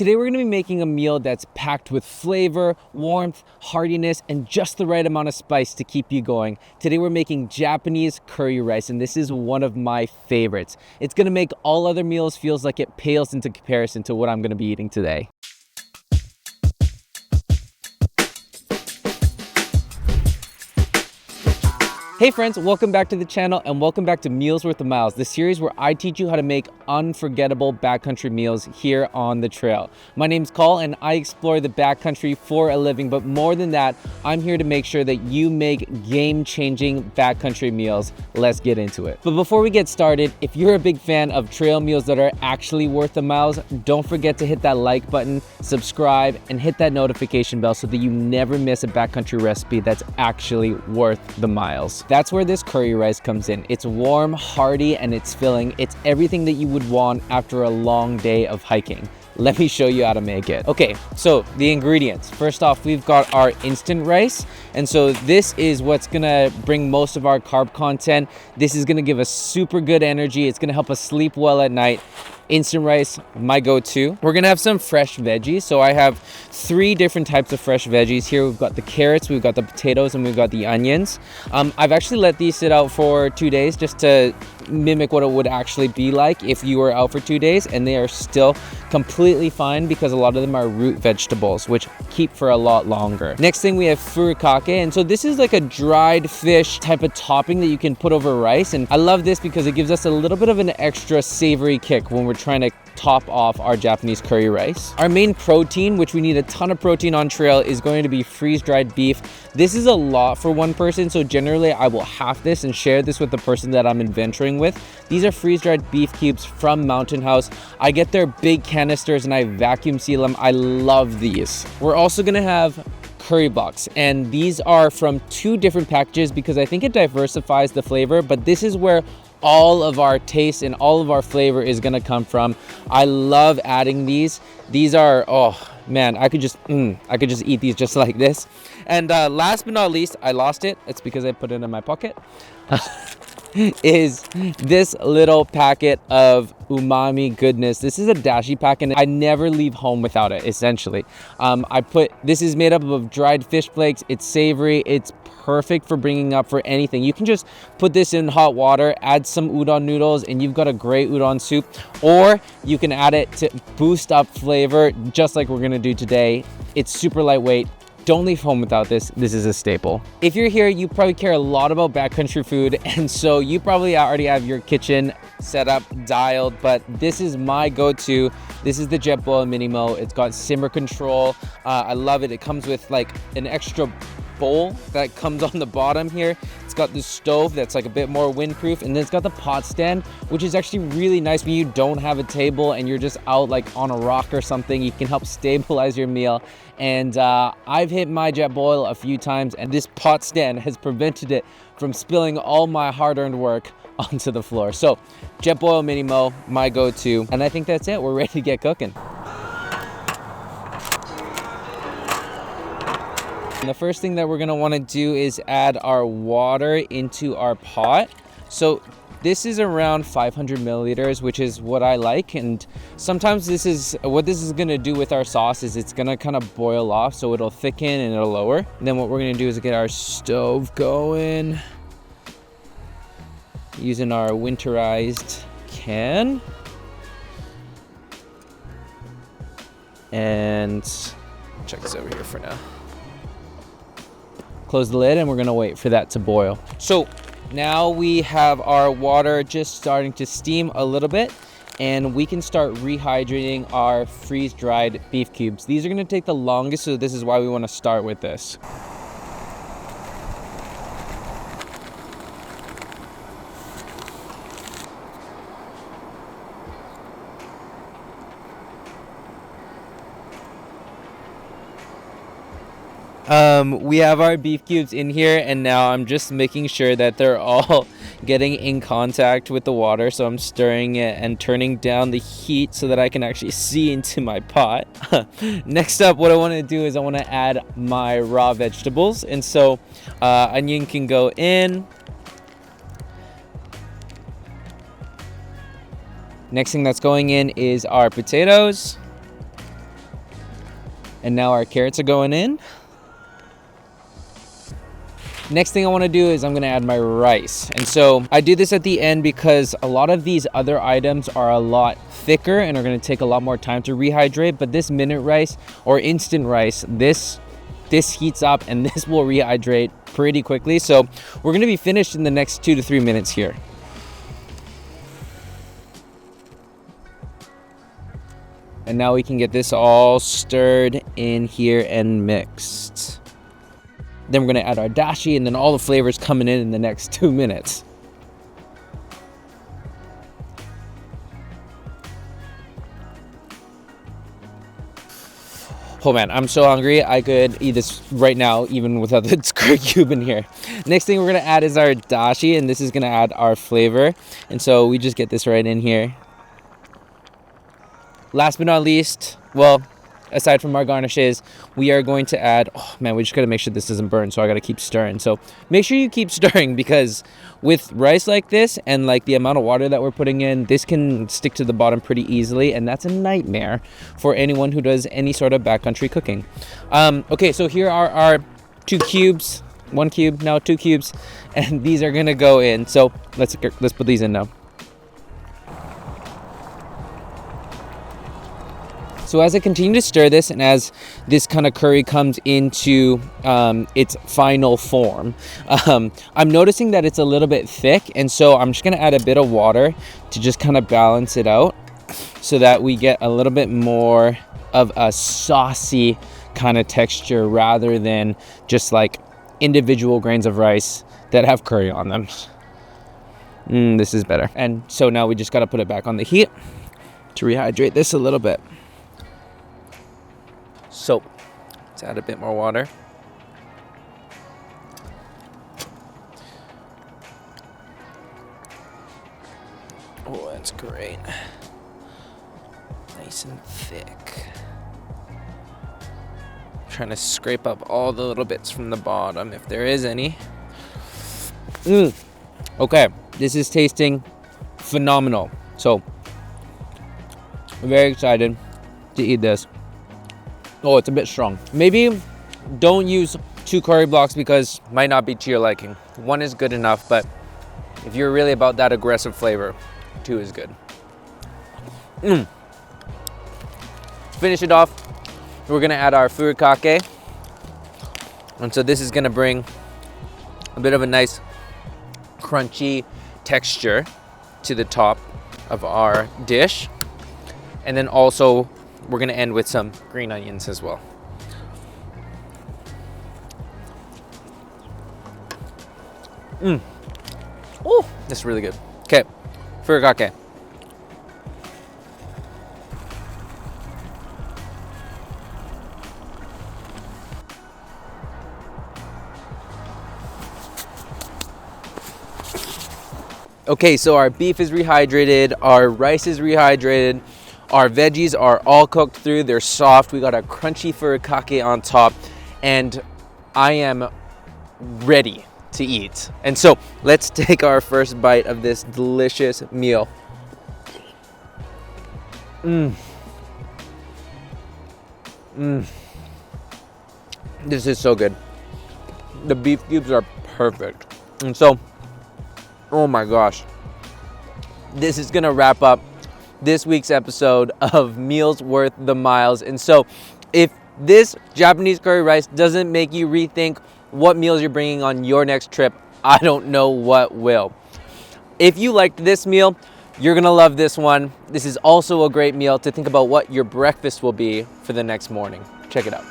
Today we're gonna be making a meal that's packed with flavor, warmth, heartiness, and just the right amount of spice to keep you going. Today we're making Japanese curry rice, and this is one of my favorites. It's gonna make all other meals feels like it pales into comparison to what I'm gonna be eating today. Hey friends, welcome back to the channel and welcome back to Meals Worth the Miles, the series where I teach you how to make unforgettable backcountry meals here on the trail. My name's Cole and I explore the backcountry for a living, but more than that, I'm here to make sure that you make game-changing backcountry meals. Let's get into it. But before we get started, if you're a big fan of trail meals that are actually worth the miles, don't forget to hit that like button, subscribe, and hit that notification bell so that you never miss a backcountry recipe that's actually worth the miles. That's where this curry rice comes in. It's warm, hearty, and it's filling. It's everything that you would want after a long day of hiking. Let me show you how to make it. Okay, so the ingredients. First off, we've got our instant rice. And so this is what's gonna bring most of our carb content. This is gonna give us super good energy. It's gonna help us sleep well at night. Instant rice, my go-to. We're gonna have some fresh veggies. So I have 3 different types of fresh veggies here. We've got the carrots, we've got the potatoes, and we've got the onions. I've actually let these sit out for 2 days just to mimic what it would actually be like if you were out for 2 days, and they are still completely fine because a lot of them are root vegetables, which keep for a lot longer. Next thing, we have furikake, and so this is like a dried fish type of topping that you can put over rice, and I love this because it gives us a little bit of an extra savory kick when we're trying to top off our Japanese curry rice. Our main protein, which we need a ton of protein on trail, is going to be freeze-dried beef. This is a lot for one person, so generally I will half this and share this with the person that I'm adventuring with. These are freeze-dried beef cubes from Mountain House. I get their big canisters and I vacuum seal them. I love these. We're also gonna have curry bucks, and these are from 2 different packages because I think it diversifies the flavor, but this is where all of our taste and all of our flavor is gonna come from. I love adding these. These are, oh man, I could just eat these just like this. And last but not least, I lost it. It's because I put it in my pocket. Is this little packet of umami goodness. This is a dashi pack and I never leave home without it, essentially. This is made up of dried fish flakes. It's savory. It's perfect for bringing up for anything. You can just put this in hot water, add some udon noodles, and you've got a great udon soup. Or you can add it to boost up flavor, just like we're gonna do today. It's super lightweight. Don't leave home without this. This is a staple. If you're here, you probably care a lot about backcountry food, and so you probably already have your kitchen set up, dialed, but this is my go-to. This is the Jetboil Minimo. It's got simmer control. I love it. It comes with like an extra bowl that comes on the bottom here. It's got the stove that's like a bit more windproof, and then it's got the pot stand, which is actually really nice when you don't have a table and you're just out like on a rock or something. You can help stabilize your meal. And I've hit my Jetboil a few times, and this pot stand has prevented it from spilling all my hard-earned work onto the floor. So Jetboil Minimo, my go-to, and I think that's it. We're ready to get cooking. And the first thing that we're gonna wanna do is add our water into our pot. So this is around 500 milliliters, which is what I like. And sometimes what this is gonna do with our sauce is it's gonna kind of boil off, so it'll thicken and it'll lower. And then what we're gonna do is get our stove going using our winterized can. And check this over here for now. Close the lid and we're gonna wait for that to boil. So now we have our water just starting to steam a little bit, and we can start rehydrating our freeze-dried beef cubes. These are gonna take the longest, so this is why we wanna start with this. We have our beef cubes in here, and now I'm just making sure that they're all getting in contact with the water. So I'm stirring it and turning down the heat so that I can actually see into my pot. Next up, what I want to do is I want to add my raw vegetables. And so onion can go in. Next thing that's going in is our potatoes. And now our carrots are going in. Next thing I want to do is I'm going to add my rice. And so I do this at the end because a lot of these other items are a lot thicker and are going to take a lot more time to rehydrate. But this minute rice or instant rice, this heats up and this will rehydrate pretty quickly. So we're going to be finished in the next 2 to 3 minutes here. And now we can get this all stirred in here and mixed. Then we're going to add our dashi, and then all the flavors coming in the next 2 minutes. Oh man, I'm so hungry. I could eat this right now, even without the curry cube in here. Next thing we're going to add is our dashi, and this is going to add our flavor. And so we just get this right in here. Last but not least, well, aside from our garnishes, we are going to add, oh man, we just got to make sure this doesn't burn, so I got to keep stirring. So make sure you keep stirring, because with rice like this and like the amount of water that we're putting in, this can stick to the bottom pretty easily, and that's a nightmare for anyone who does any sort of backcountry cooking. Okay, so here are our 2 cubes, 1 cube, now 2 cubes, and these are going to go in. So let's put these in now. So as I continue to stir this, and as this kind of curry comes into its final form, I'm noticing that it's a little bit thick, and so I'm just going to add a bit of water to just kind of balance it out so that we get a little bit more of a saucy kind of texture rather than just like individual grains of rice that have curry on them. This is better. And so now we just got to put it back on the heat to rehydrate this a little bit. So let's add a bit more water. Oh, that's great. Nice and thick. Trying to scrape up all the little bits from the bottom, if there is any. Okay, this is tasting phenomenal. So I'm very excited to eat this. Oh, it's a bit strong. Maybe don't use 2 curry blocks because it might not be to your liking. 1 is good enough, but if you're really about that aggressive flavor, 2 is good. Finish it off. We're gonna add our furikake. And so this is gonna bring a bit of a nice crunchy texture to the top of our dish. And then also we're gonna end with some green onions as well. Oh, that's really good. Okay, furikake. Okay, so our beef is rehydrated, our rice is rehydrated, our veggies are all cooked through, they're soft. We got a crunchy furikake on top, and I am ready to eat. And so let's take our first bite of this delicious meal. This is so good. The beef cubes are perfect. And so, oh my gosh, this is gonna wrap up this week's episode of Meals Worth the Miles. And so if this Japanese curry rice doesn't make you rethink what meals you're bringing on your next trip, I don't know what will. If you liked this meal, you're gonna love this one. This is also a great meal to think about what your breakfast will be for the next morning. Check it out.